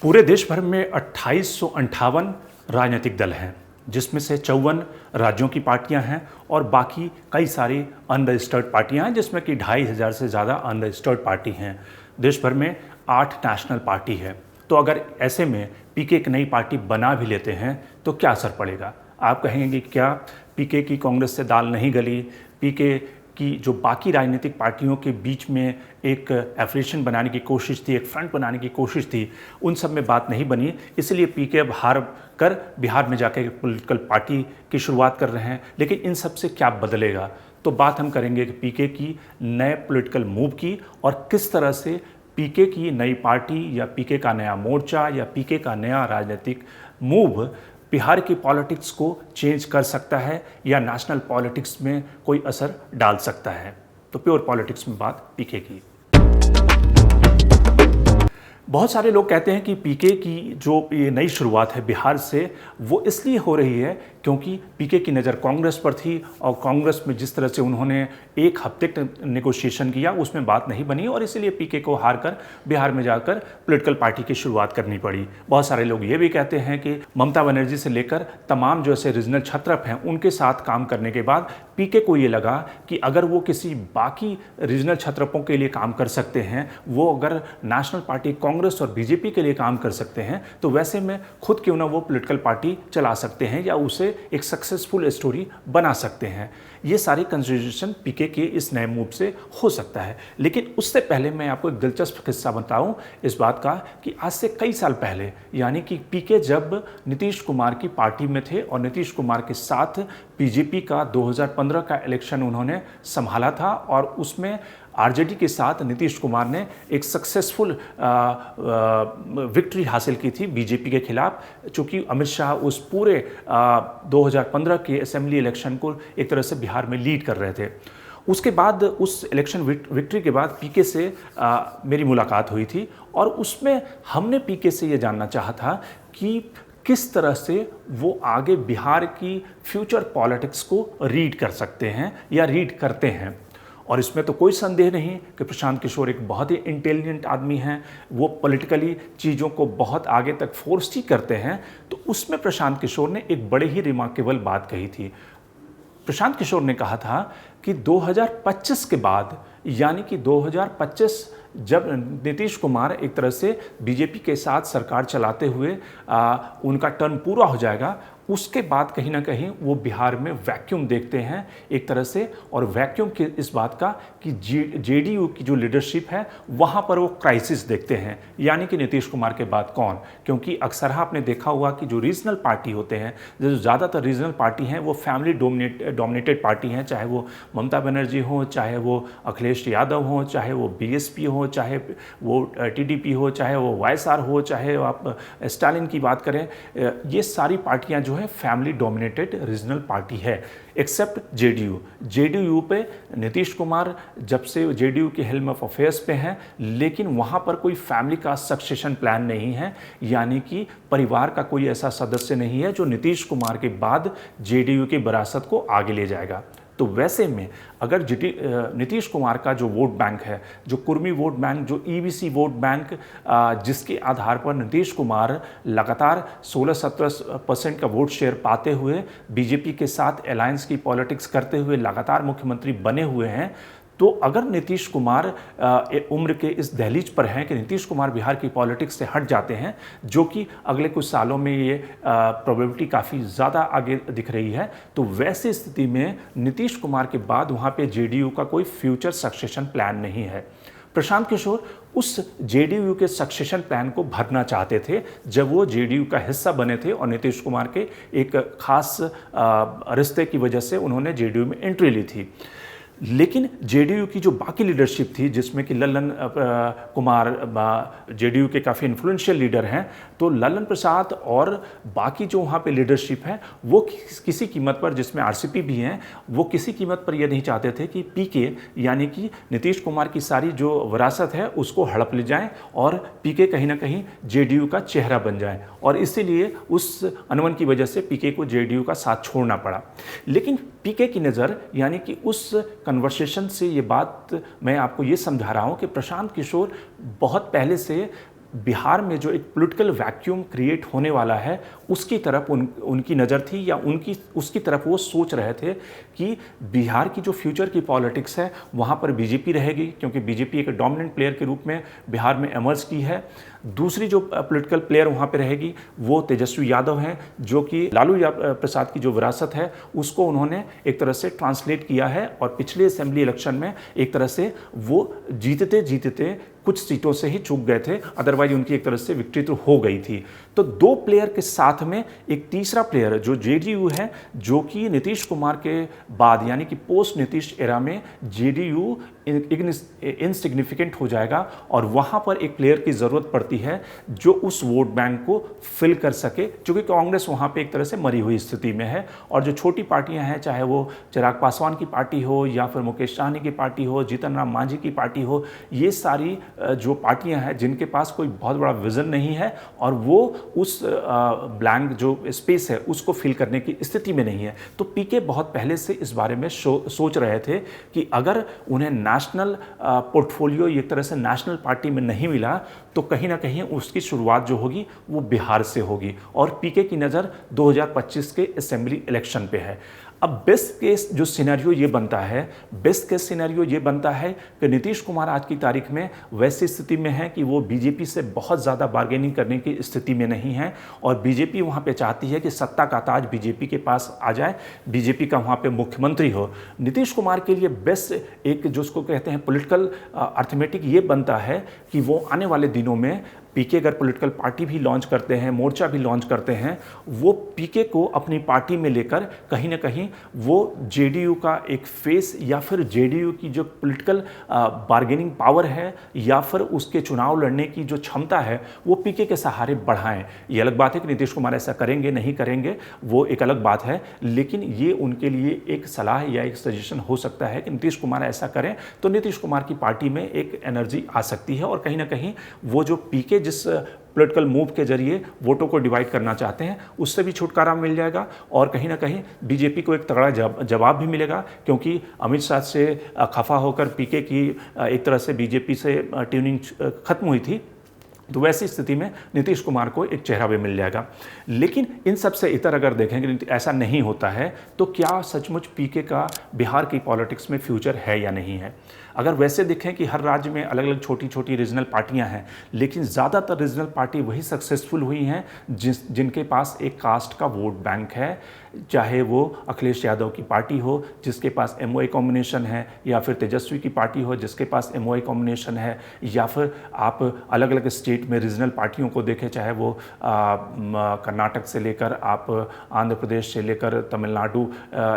पूरे देश भर में 2858 राजनीतिक दल हैं, जिसमें से 54 राज्यों की पार्टियां हैं और बाकी कई सारी अनरजिस्टर्ड पार्टियां हैं, जिसमें कि 2500 से ज़्यादा अनरजिस्टर्ड पार्टी हैं। देश भर में 8 नेशनल पार्टी है। तो अगर ऐसे में पीके एक नई पार्टी बना भी लेते हैं तो क्या असर पड़ेगा? आप कहेंगे कि क्या पीके की कांग्रेस से दाल नहीं गली? पीके की जो बाकी राजनीतिक पार्टियों के बीच में एक एफिलिएशन बनाने की कोशिश थी, एक फ्रंट बनाने की कोशिश थी, उन सब में बात नहीं बनी। इसलिए पीके अब हार कर बिहार में जाकर एक पॉलिटिकल पार्टी की शुरुआत कर रहे हैं। लेकिन इन सब से क्या बदलेगा? तो बात हम करेंगे कि पीके की नए पॉलिटिकल मूव की और किस तरह से पीके की नई पार्टी या पीके का नया मोर्चा या पीके का नया राजनीतिक मूव बिहार की पॉलिटिक्स को चेंज कर सकता है या नेशनल पॉलिटिक्स में कोई असर डाल सकता है। तो प्योर पॉलिटिक्स में बात पीके की। बहुत सारे लोग कहते हैं कि पीके की जो ये नई शुरुआत है बिहार से, वो इसलिए हो रही है क्योंकि पीके की नज़र कांग्रेस पर थी और कांग्रेस में जिस तरह से उन्होंने एक हफ्ते तक नेगोशिएशन किया उसमें बात नहीं बनी और इसीलिए पीके को हार कर बिहार में जाकर पॉलिटिकल पार्टी की शुरुआत करनी पड़ी। बहुत सारे लोग ये भी कहते हैं कि ममता बनर्जी से लेकर तमाम जो ऐसे रीजनल छत्रप हैं उनके साथ काम करने के बाद पीके को ये लगा कि अगर वो किसी बाकी रीजनल छत्रपों के लिए काम कर सकते हैं, वो अगर नेशनल पार्टी कांग्रेस और बीजेपी के लिए काम कर सकते हैं, तो वैसे में खुद क्यों ना वो पॉलिटिकल पार्टी चला सकते हैं या उसे एक सक्सेसफुल स्टोरी बना सकते हैं। ये सारी कंसिडरेशन पीके के इस नए मूव से हो सकता है। लेकिन उससे पहले मैं आपको एक दिलचस्प किस्सा बताऊं इस बात का कि आज से कई साल पहले, यानी कि पीके जब नीतीश कुमार की पार्टी में थे और नीतीश कुमार के साथ बीजेपी का 2015 का इलेक्शन उन्होंने संभाला था और उसमें आरजेडी के साथ नीतीश कुमार ने एक सक्सेसफुल विक्ट्री हासिल की थी बीजेपी के खिलाफ, चूँकि अमित शाह उस पूरे 2015 के असेंबली इलेक्शन को एक तरह से बिहार में लीड कर रहे थे। उसके बाद उस इलेक्शन विक्ट्री के बाद पीके से मेरी मुलाकात हुई थी और उसमें हमने पीके से ये जानना चाहा था कि किस तरह से वो आगे बिहार की फ्यूचर पॉलिटिक्स को रीड कर सकते हैं या रीड करते हैं। और इसमें तो कोई संदेह नहीं कि प्रशांत किशोर एक बहुत ही इंटेलिजेंट आदमी हैं, वो पॉलिटिकली चीज़ों को बहुत आगे तक फोर्स ही करते हैं। तो उसमें प्रशांत किशोर ने एक बड़े ही रिमार्केबल बात कही थी। प्रशांत किशोर ने कहा था कि 2025 के बाद, यानी कि 2025 जब नीतीश कुमार एक तरह से बीजेपी के साथ सरकार चलाते हुए उनका टर्म पूरा हो जाएगा, उसके बाद कहीं ना कहीं वो बिहार में वैक्यूम देखते हैं एक तरह से। और वैक्यूम की इस बात का कि जेडीयू की जो लीडरशिप है वहाँ पर वो क्राइसिस देखते हैं, यानी कि नीतीश कुमार के बाद कौन। क्योंकि अक्सर आपने देखा हुआ कि जो रीजनल पार्टी होते हैं, जो ज़्यादातर रीजनल पार्टी हैं, वो फैमिली डोमिनेटेड पार्टी हैं, चाहे वो ममता बनर्जी हो, चाहे वो अखिलेश यादव हो, चाहे वो बीएसपी हो, चाहे वो टीडीपी हो, चाहे वो वाईएसआर हो, चाहे आप स्टालिन की बात करें, ये सारी पार्टियां जो है फैमिली डोमिनेटेड रीजनल पार्टी है, एक्सेप्ट जेडीयू। जेडीयू पे नीतीश कुमार जब से जेडीयू के हेल्म ऑफ अफेयर्स पे हैं, लेकिन वहाँ पर कोई फैमिली का सक्सेशन प्लान नहीं है, यानी कि परिवार का कोई ऐसा सदस्य नहीं है जो नीतीश कुमार के बाद जेडीयू की विरासत को आगे ले जाएगा। तो वैसे में अगर नीतीश कुमार का जो वोट बैंक है, जो कुर्मी वोट बैंक, जो ईबीसी वोट बैंक, जिसके आधार पर नीतीश कुमार लगातार 16-17% का वोट शेयर पाते हुए बीजेपी के साथ अलायंस की पॉलिटिक्स करते हुए लगातार मुख्यमंत्री बने हुए हैं, तो अगर नीतीश कुमार उम्र के इस दहलीज पर हैं कि नीतीश कुमार बिहार की पॉलिटिक्स से हट जाते हैं, जो कि अगले कुछ सालों में ये प्रोबेबिलिटी काफ़ी ज़्यादा आगे दिख रही है, तो वैसी स्थिति में नीतीश कुमार के बाद वहाँ पे जेडीयू का कोई फ्यूचर सक्सेशन प्लान नहीं है। प्रशांत किशोर उस जेडीयू के सक्सेशन प्लान को भरना चाहते थे जब वो जेडीयू का हिस्सा बने थे और नीतीश कुमार के एक खास रिश्ते की वजह से उन्होंने जेडीयू में एंट्री ली थी। लेकिन जेडीयू की जो बाकी लीडरशिप थी, जिसमें कि ललन कुमार जेडीयू के काफ़ी इन्फ्लुएंशियल लीडर हैं, तो ललन प्रसाद और बाकी जो वहाँ पे लीडरशिप है वो किसी कीमत पर, जिसमें आरसीपी भी हैं, वो किसी कीमत पर ये नहीं चाहते थे कि पीके यानी कि नीतीश कुमार की सारी जो विरासत है उसको हड़प ले जाएं और पीके कहीं ना कहीं जेडीयू का चेहरा बन जाए। और इसीलिए उस अनबन की वजह से पीके को जेडीयू का साथ छोड़ना पड़ा। लेकिन पीके की नज़र, यानी कि उस कन्वर्सेशन से ये बात मैं आपको ये समझा रहा हूँ कि प्रशांत किशोर बहुत पहले से बिहार में जो एक पॉलिटिकल वैक्यूम क्रिएट होने वाला है उसकी तरफ उनकी नज़र थी, या उसकी तरफ वो सोच रहे थे कि बिहार की जो फ्यूचर की पॉलिटिक्स है वहाँ पर बीजेपी रहेगी, क्योंकि बीजेपी एक डोमिनेंट प्लेयर के रूप में बिहार में एमर्ज की है। दूसरी जो पॉलिटिकल प्लेयर वहाँ पे रहेगी वो तेजस्वी यादव हैं, जो कि लालू प्रसाद की जो विरासत है उसको उन्होंने एक तरह से ट्रांसलेट किया है, और पिछले असेंबली इलेक्शन में एक तरह से वो जीतते जीतते कुछ सीटों से ही चूक गए थे, अदरवाइज उनकी एक तरह से विक्ट्री तो हो गई थी। तो दो प्लेयर के साथ में एक तीसरा प्लेयर जो जेडीयू है, जो कि नीतीश कुमार के बाद यानी कि पोस्ट नीतीश एरा में जेडीयू इनसिग्निफिकेंट हो जाएगा, और वहाँ पर एक प्लेयर की ज़रूरत पड़ती है जो उस वोट बैंक को फिल कर सके, क्योंकि कांग्रेस वहाँ पे एक तरह से मरी हुई स्थिति में है। और जो छोटी पार्टियाँ हैं, चाहे वो चिराग पासवान की पार्टी हो या फिर मुकेश सहनी की पार्टी हो, जीतन राम मांझी की पार्टी हो, ये सारी जो पार्टियां हैं जिनके पास कोई बहुत बड़ा विजन नहीं है और वो उस ब्लैंक जो स्पेस है उसको फिल करने की स्थिति में नहीं है। तो पीके बहुत पहले से इस बारे में सोच रहे थे कि अगर उन्हें नेशनल पोर्टफोलियो एक तरह से नेशनल पार्टी में नहीं मिला तो कहीं ना कहीं उसकी शुरुआत जो होगी वो बिहार से होगी, और पीके की नज़र 2025 के असेंबली इलेक्शन पे है। अब बेस्ट केस जो सिनेरियो ये बनता है, बेस्ट केस सिनेरियो ये बनता है कि नीतीश कुमार आज की तारीख में वैसी स्थिति में है कि वो बीजेपी से बहुत ज़्यादा बार्गेनिंग करने की स्थिति में नहीं है, और बीजेपी वहाँ पे चाहती है कि सत्ता का ताज बीजेपी के पास आ जाए, बीजेपी का वहाँ पे मुख्यमंत्री हो। नीतीश कुमार के लिए बेस्ट एक जो उसको कहते हैं पॉलिटिकल अर्थमेटिक ये बनता है कि वो आने वाले दिनों में पीके अगर पॉलिटिकल पार्टी भी लॉन्च करते हैं, मोर्चा भी लॉन्च करते हैं, वो पीके को अपनी पार्टी में लेकर कहीं ना कहीं वो जेडीयू का एक फेस या फिर जेडीयू की जो पॉलिटिकल बार्गेनिंग पावर है या फिर उसके चुनाव लड़ने की जो क्षमता है वो पीके के सहारे बढ़ाएं। ये अलग बात है कि नीतीश कुमार ऐसा करेंगे नहीं करेंगे वो एक अलग बात है, लेकिन ये उनके लिए एक सलाह या एक सजेशन हो सकता है कि नीतीश कुमार ऐसा करें तो नीतीश कुमार की पार्टी में एक एनर्जी आ सकती है, और कहीं ना कहीं वो जो पीके जिस पॉलिटिकल मूव के जरिए वोटों को डिवाइड करना चाहते हैं उससे भी छुटकारा मिल जाएगा, और कहीं ना कहीं बीजेपी को एक तगड़ा जवाब भी मिलेगा, क्योंकि अमित शाह से खफा होकर पीके की एक तरह से बीजेपी से ट्यूनिंग खत्म हुई थी। तो वैसी स्थिति में नीतीश कुमार को एक चेहरा भी मिल जाएगा। लेकिन इन सब से इतर अगर देखेंगे ऐसा नहीं होता है तो क्या सचमुच पीके का बिहार की पॉलिटिक्स में फ्यूचर है या नहीं है। अगर वैसे देखें कि हर राज्य में अलग अलग छोटी छोटी रीजनल पार्टियां हैं, लेकिन ज़्यादातर रीजनल पार्टी वही सक्सेसफुल हुई हैं जिनके पास एक कास्ट का वोट बैंक है, चाहे वो अखिलेश यादव की पार्टी हो जिसके पास एमओए कॉम्बिनेशन है, या फिर तेजस्वी की पार्टी हो जिसके पास एमओए कॉम्बिनेशन है, या फिर आप अलग अलग स्टेट में रीजनल पार्टियों को देखें, चाहे वो कर्नाटक से लेकर आप आंध्र प्रदेश से लेकर तमिलनाडु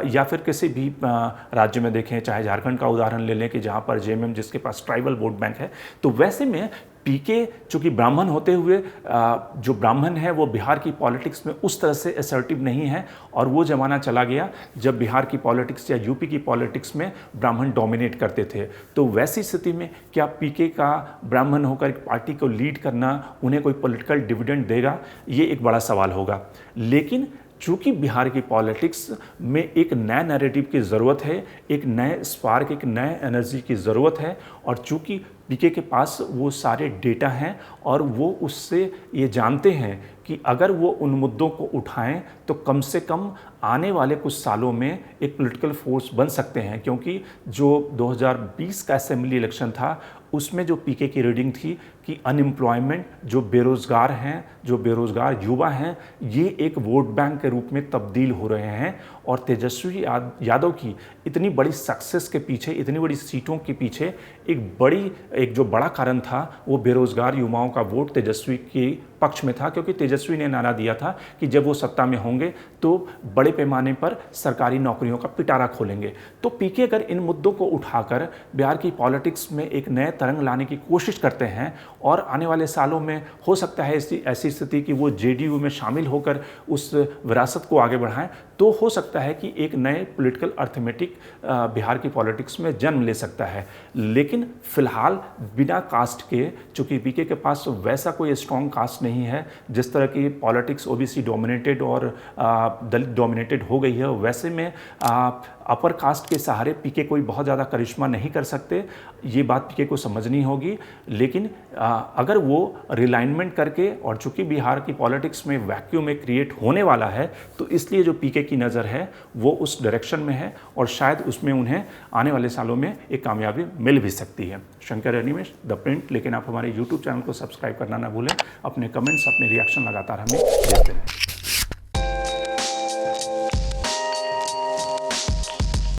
या फिर किसी भी राज्य में देखें, चाहे झारखंड का उदाहरण ले लें कि जहाँ पर जेएमएम जिसके पास ट्राइबल वोट बैंक है। तो वैसे में पीके चूंकि ब्राह्मण होते हुए जो ब्राह्मण है वो बिहार की पॉलिटिक्स में उस तरह से असर्टिव नहीं है, और वो ज़माना चला गया जब बिहार की पॉलिटिक्स या यूपी की पॉलिटिक्स में ब्राह्मण डोमिनेट करते थे। तो वैसी स्थिति में क्या पीके का ब्राह्मण होकर एक पार्टी को लीड करना उन्हें कोई पॉलिटिकल डिविडेंड देगा, ये एक बड़ा सवाल होगा। लेकिन चूँकि बिहार की पॉलिटिक्स में एक नए नैरेटिव की ज़रूरत है, एक नए स्पार्क, एक नए एनर्जी की ज़रूरत है, और चूँकि पीके के पास वो सारे डेटा हैं और वो उससे ये जानते हैं कि अगर वो उन मुद्दों को उठाएं तो कम से कम आने वाले कुछ सालों में एक पॉलिटिकल फोर्स बन सकते हैं, क्योंकि जो 2020 का असेंबली इलेक्शन था उसमें जो पीके की रीडिंग थी कि अनएम्प्लॉयमेंट, जो बेरोज़गार हैं, जो बेरोज़गार युवा हैं, ये एक वोट बैंक के रूप में तब्दील हो रहे हैं, और तेजस्वी यादव की इतनी बड़ी सक्सेस के पीछे, इतनी बड़ी सीटों के पीछे एक जो बड़ा कारण था वो बेरोज़गार युवाओं का वोट तेजस्वी के पक्ष में था, क्योंकि तेजस्वी ने नारा दिया था कि जब वो सत्ता में होंगे तो बड़े पैमाने पर सरकारी नौकरियों का पिटारा खोलेंगे। तो पीके अगर इन मुद्दों को उठाकर बिहार की पॉलिटिक्स में एक नए तरंग लाने की कोशिश करते हैं, और आने वाले सालों में हो सकता है ऐसी स्थिति कि वो जेडीयू में शामिल होकर उस विरासत को आगे बढ़ाएं, तो हो सकता है कि एक नए पॉलिटिकल अर्थमेटिक बिहार की पॉलिटिक्स में जन्म ले सकता है। लेकिन फिलहाल बिना कास्ट के, चूँकि पीके के पास वैसा कोई स्ट्रॉन्ग कास्ट नहीं है, जिस तरह की पॉलिटिक्स ओबीसी डोमिनेटेड और दलित डोमिनेटेड हो गई है, वैसे में अपर कास्ट के सहारे पीके कोई बहुत ज़्यादा करिश्मा नहीं कर सकते, ये बात पीके को समझनी होगी। लेकिन अगर वो रिलाइनमेंट करके, और चूंकि बिहार की पॉलिटिक्स में वैक्यूम एक क्रिएट होने वाला है, तो इसलिए जो पीके की नज़र है वो उस डायरेक्शन में है और शायद उसमें उन्हें आने वाले सालों में एक कामयाबी मिल भी सकती है। Shankar Animesh The Print. लेकिन आप हमारे यूट्यूब चैनल को सब्सक्राइब करना ना भूलें। अपने कमेंट्स, अपने रिएक्शन लगातार हमें देते रहें।